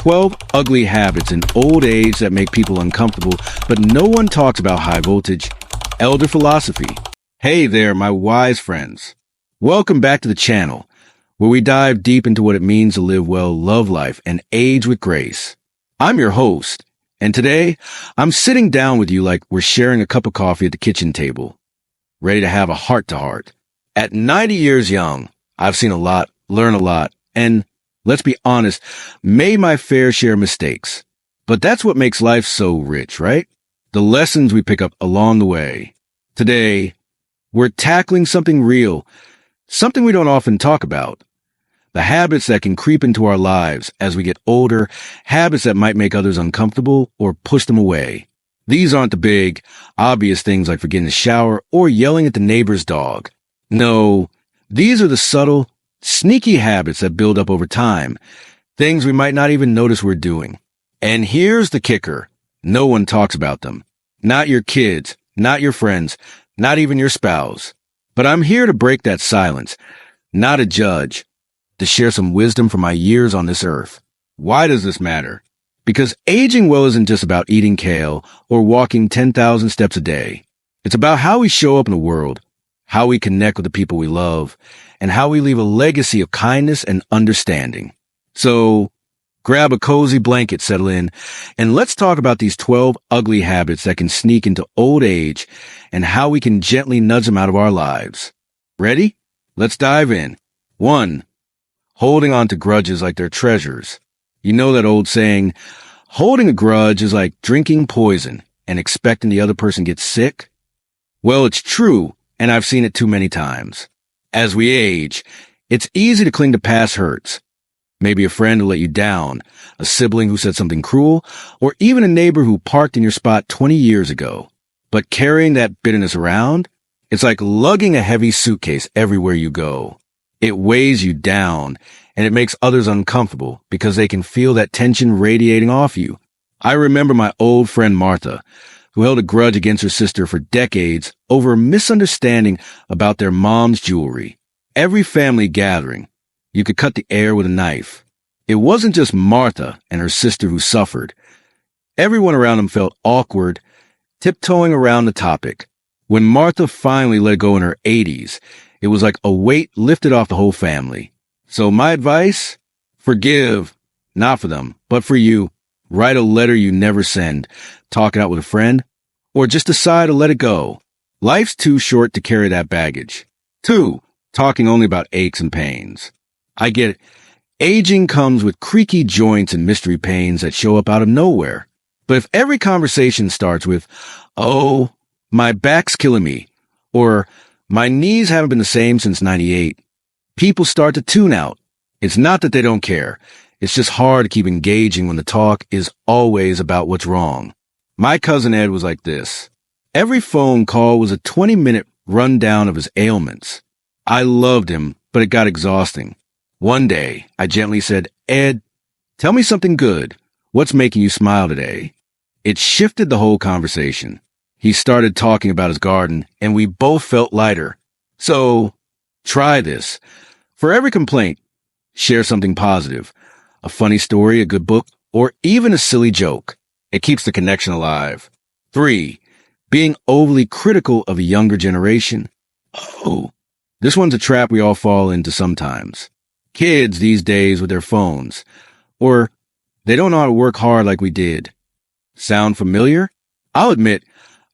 12 ugly habits in old age that make people uncomfortable, but no one talks about high voltage. Elder philosophy. Hey there, my wise friends. Welcome back to the channel, where we dive deep into what it means to live well, love life, and age with grace. I'm your host, and today I'm sitting down with you like we're sharing a cup of coffee at the kitchen table, ready to have a heart-to-heart. At 90 years young, I've seen a lot, learned a lot, and let's be honest, made my fair share of mistakes. But that's what makes life so rich, right? The lessons we pick up along the way. Today, we're tackling something real, something we don't often talk about. The habits that can creep into our lives as we get older, habits that might make others uncomfortable or push them away. These aren't the big, obvious things like forgetting to shower or yelling at the neighbor's dog. No, these are the subtle, sneaky habits that build up over time, things we might not even notice we're doing. And here's the kicker. No one talks about them. Not your kids, not your friends, not even your spouse. But I'm here to break that silence, not a judge, to share some wisdom from my years on this earth. Why does this matter? Because aging well isn't just about eating kale or walking 10,000 steps a day. It's about how we show up in the world, how we connect with the people we love, and how we leave a legacy of kindness and understanding. So grab a cozy blanket, settle in, and let's talk about these 12 ugly habits that can sneak into old age and how we can gently nudge them out of our lives. Ready? Let's dive in. 1. Holding on to grudges like they're treasures. You know that old saying, holding a grudge is like drinking poison and expecting the other person gets sick? Well, it's true, and I've seen it too many times. As we age, it's easy to cling to past hurts. Maybe a friend who let you down, a sibling who said something cruel, or even a neighbor who parked in your spot 20 years ago. But carrying that bitterness around, it's like lugging a heavy suitcase everywhere you go. It weighs you down, and it makes others uncomfortable because they can feel that tension radiating off you. I remember my old friend Martha, who held a grudge against her sister for decades over a misunderstanding about their mom's jewelry. Every family gathering, you could cut the air with a knife. It wasn't just Martha and her sister who suffered. Everyone around them felt awkward, tiptoeing around the topic. When Martha finally let go in her 80s, it was like a weight lifted off the whole family. So my advice? Forgive, not for them, but for you. Write a letter you never send, talk it out with a friend, or just decide to let it go. Life's too short to carry that baggage. 2. Talking only about aches and pains. I get it. Aging comes with creaky joints and mystery pains that show up out of nowhere. But if every conversation starts with, oh, my back's killing me, or my knees haven't been the same since 98, people start to tune out. It's not that they don't care. It's just hard to keep engaging when the talk is always about what's wrong. My cousin Ed was like this. Every phone call was a 20-minute rundown of his ailments. I loved him, but it got exhausting. One day, I gently said, Ed, tell me something good. What's making you smile today? It shifted the whole conversation. He started talking about his garden, and we both felt lighter. So, try this. For every complaint, share something positive. A funny story, a good book, or even a silly joke. It keeps the connection alive. 3. Being overly critical of a younger generation. Oh, this one's a trap we all fall into sometimes. Kids these days with their phones. Or they don't know how to work hard like we did. Sound familiar? I'll admit,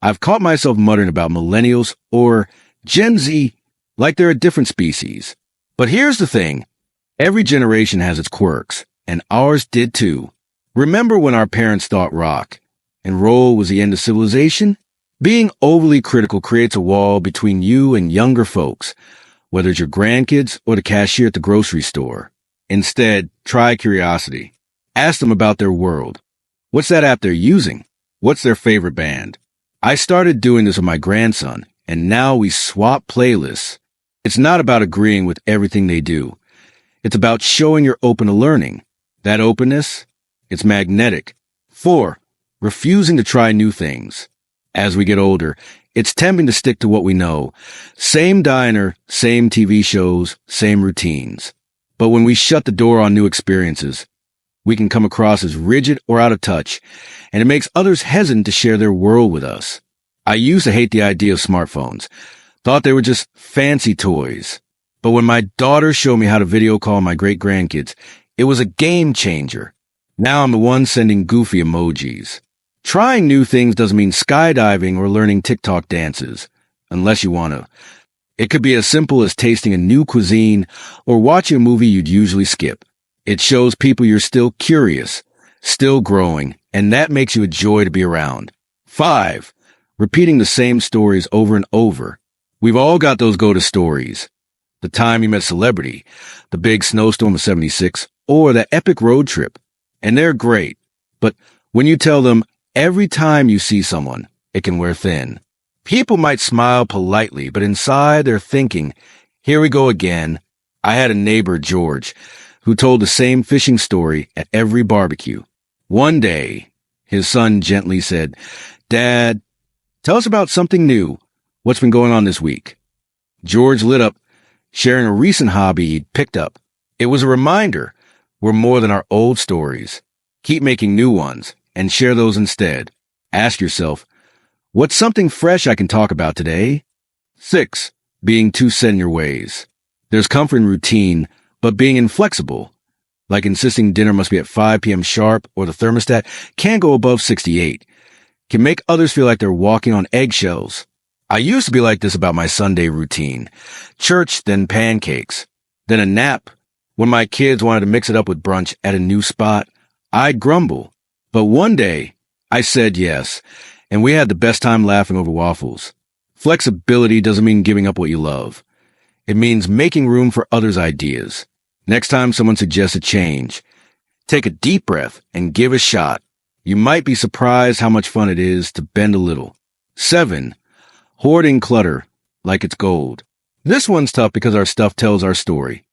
I've caught myself muttering about millennials or Gen Z like they're a different species. But here's the thing. Every generation has its quirks, and ours did too. Remember when our parents thought rock and roll was the end of civilization? Being overly critical creates a wall between you and younger folks, whether it's your grandkids or the cashier at the grocery store. Instead, try curiosity. Ask them about their world. What's that app they're using? What's their favorite band? I started doing this with my grandson, and now we swap playlists. It's not about agreeing with everything they do. It's about showing you're open to learning. That openness, it's magnetic. 4. Refusing to try new things. As we get older, it's tempting to stick to what we know. Same diner, same TV shows, same routines. But when we shut the door on new experiences, we can come across as rigid or out of touch, and it makes others hesitant to share their world with us. I used to hate the idea of smartphones, thought they were just fancy toys. But when my daughter showed me how to video call my great-grandkids, it was a game changer. Now I'm the one sending goofy emojis. Trying new things doesn't mean skydiving or learning TikTok dances, unless you want to. It could be as simple as tasting a new cuisine or watching a movie you'd usually skip. It shows people you're still curious, still growing, and that makes you a joy to be around. 5. Repeating the same stories over and over. We've all got those go-to stories. The time you met a celebrity, the big snowstorm of '76, or that epic road trip. And they're great. But when you tell them every time you see someone, it can wear thin. People might smile politely, but inside they're thinking, here we go again. I had a neighbor, George, who told the same fishing story at every barbecue. One day, his son gently said, "Dad, tell us about something new. What's been going on this week?" George lit up, sharing a recent hobby he'd picked up. It was a reminder we're more than our old stories. Keep making new ones and share those instead. Ask yourself, what's something fresh I can talk about today? 6. Being too set in your ways. There's comfort in routine, but being inflexible, like insisting dinner must be at 5 p.m. sharp or the thermostat can't go above 68, can make others feel like they're walking on eggshells. I used to be like this about my Sunday routine. Church, then pancakes, then a nap. When my kids wanted to mix it up with brunch at a new spot, I'd grumble. But one day, I said yes, and we had the best time laughing over waffles. Flexibility doesn't mean giving up what you love. It means making room for others' ideas. Next time someone suggests a change, take a deep breath and give a shot. You might be surprised how much fun it is to bend a little. 7. Hoarding clutter like it's gold. This one's tough because our stuff tells our story.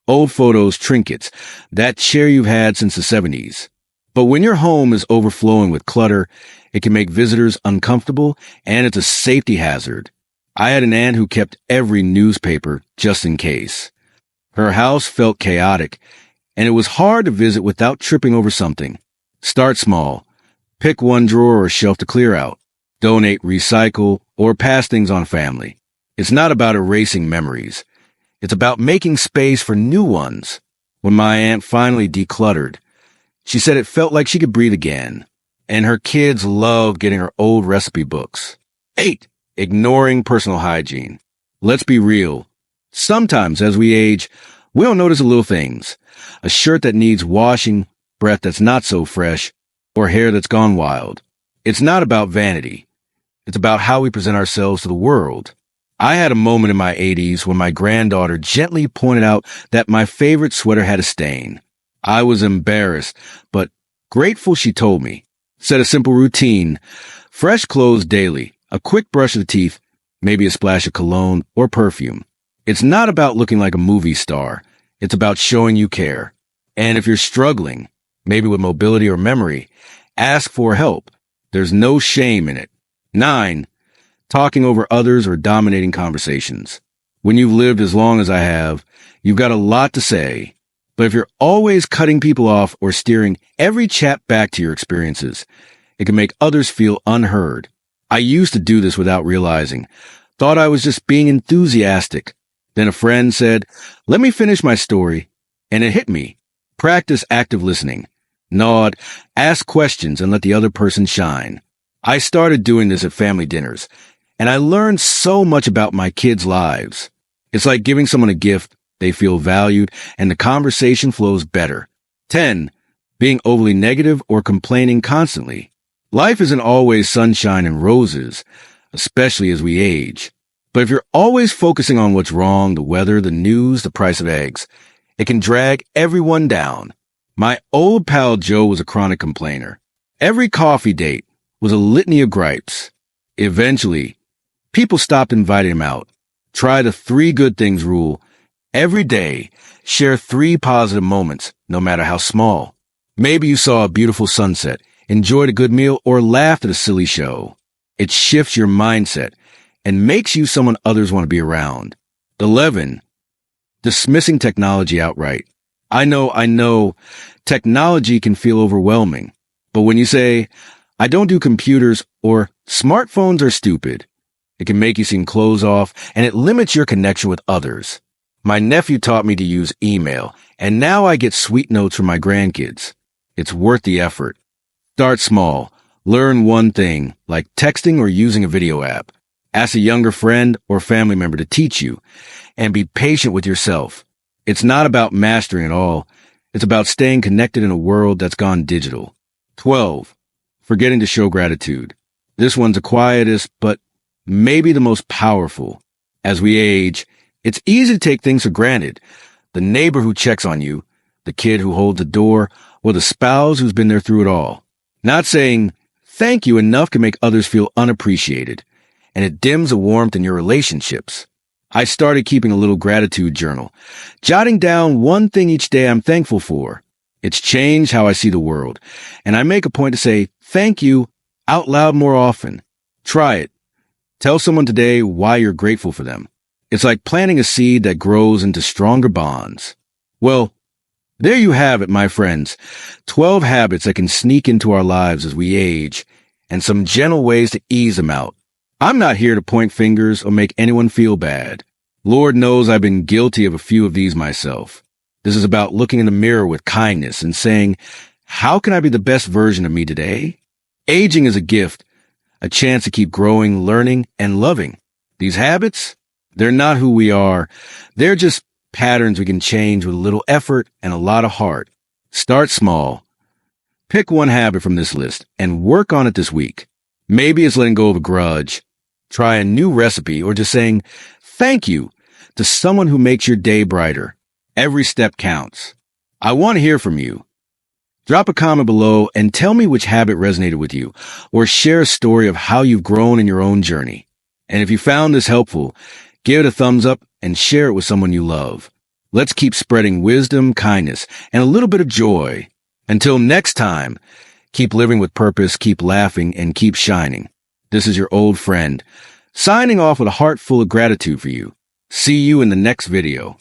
Old photos, trinkets, that chair you've had since the '70s. But when your home is overflowing with clutter, it can make visitors uncomfortable, and it's a safety hazard. I had an aunt who kept every newspaper just in case. Her house felt chaotic, and it was hard to visit without tripping over something. Start small. Pick one drawer or shelf to clear out. Donate, recycle, or pass things on family. It's not about erasing memories. It's about making space for new ones. When my aunt finally decluttered, she said it felt like she could breathe again. And her kids loved getting her old recipe books. 8. Ignoring personal hygiene. Let's be real. Sometimes as we age, we don't notice the little things. A shirt that needs washing, breath that's not so fresh, or hair that's gone wild. It's not about vanity. It's about how we present ourselves to the world. I had a moment in my 80s when my granddaughter gently pointed out that my favorite sweater had a stain. I was embarrassed, but grateful she told me. Set a simple routine. Fresh clothes daily, a quick brush of the teeth, maybe a splash of cologne or perfume. It's not about looking like a movie star. It's about showing you care. And if you're struggling, maybe with mobility or memory, ask for help. There's no shame in it. 9. Talking over others or dominating conversations. When you've lived as long as I have, you've got a lot to say. But if you're always cutting people off or steering every chat back to your experiences, it can make others feel unheard. I used to do this without realizing. Thought I was just being enthusiastic. Then a friend said, "Let me finish my story." And it hit me. Practice active listening. Nod, ask questions, and let the other person shine. I started doing this at family dinners, and I learned so much about my kids' lives. It's like giving someone a gift. They feel valued, and the conversation flows better. 10. Being overly negative or complaining constantly. Life isn't always sunshine and roses, especially as we age. But if you're always focusing on what's wrong, the weather, the news, the price of eggs, it can drag everyone down. My old pal Joe was a chronic complainer. Every coffee date was a litany of gripes. Eventually, people stopped inviting him out. Try the 3 good things rule. Every day, share 3 positive moments, no matter how small. Maybe you saw a beautiful sunset, enjoyed a good meal, or laughed at a silly show. It shifts your mindset and makes you someone others want to be around. 11. Dismissing technology outright. I know, technology can feel overwhelming. But when you say, I don't do computers or smartphones are stupid, it can make you seem closed off and it limits your connection with others. My nephew taught me to use email, and now I get sweet notes from my grandkids. It's worth the effort. Start small. Learn one thing, like texting or using a video app. Ask a younger friend or family member to teach you, and be patient with yourself. It's not about mastering it all. It's about staying connected in a world that's gone digital. 12. Forgetting to show gratitude. This one's the quietest, but maybe the most powerful. As we age, it's easy to take things for granted. The neighbor who checks on you, the kid who holds the door, or the spouse who's been there through it all. Not saying thank you enough can make others feel unappreciated, and it dims the warmth in your relationships. I started keeping a little gratitude journal, jotting down one thing each day I'm thankful for. It's changed how I see the world, and I make a point to say thank you out loud more often. Try it. Tell someone today why you're grateful for them. It's like planting a seed that grows into stronger bonds. Well, there you have it, my friends. 12 habits that can sneak into our lives as we age, and some gentle ways to ease them out. I'm not here to point fingers or make anyone feel bad. Lord knows I've been guilty of a few of these myself. This is about looking in the mirror with kindness and saying, how can I be the best version of me today? Aging is a gift, a chance to keep growing, learning, and loving. These habits, they're not who we are. They're just patterns we can change with a little effort and a lot of heart. Start small. Pick one habit from this list and work on it this week. Maybe it's letting go of a grudge, try a new recipe, or just saying thank you to someone who makes your day brighter. Every step counts. I want to hear from you. Drop a comment below and tell me which habit resonated with you, or share a story of how you've grown in your own journey. And if you found this helpful, give it a thumbs up and share it with someone you love. Let's keep spreading wisdom, kindness, and a little bit of joy. Until next time, keep living with purpose, keep laughing, and keep shining. This is your old friend, signing off with a heart full of gratitude for you. See you in the next video.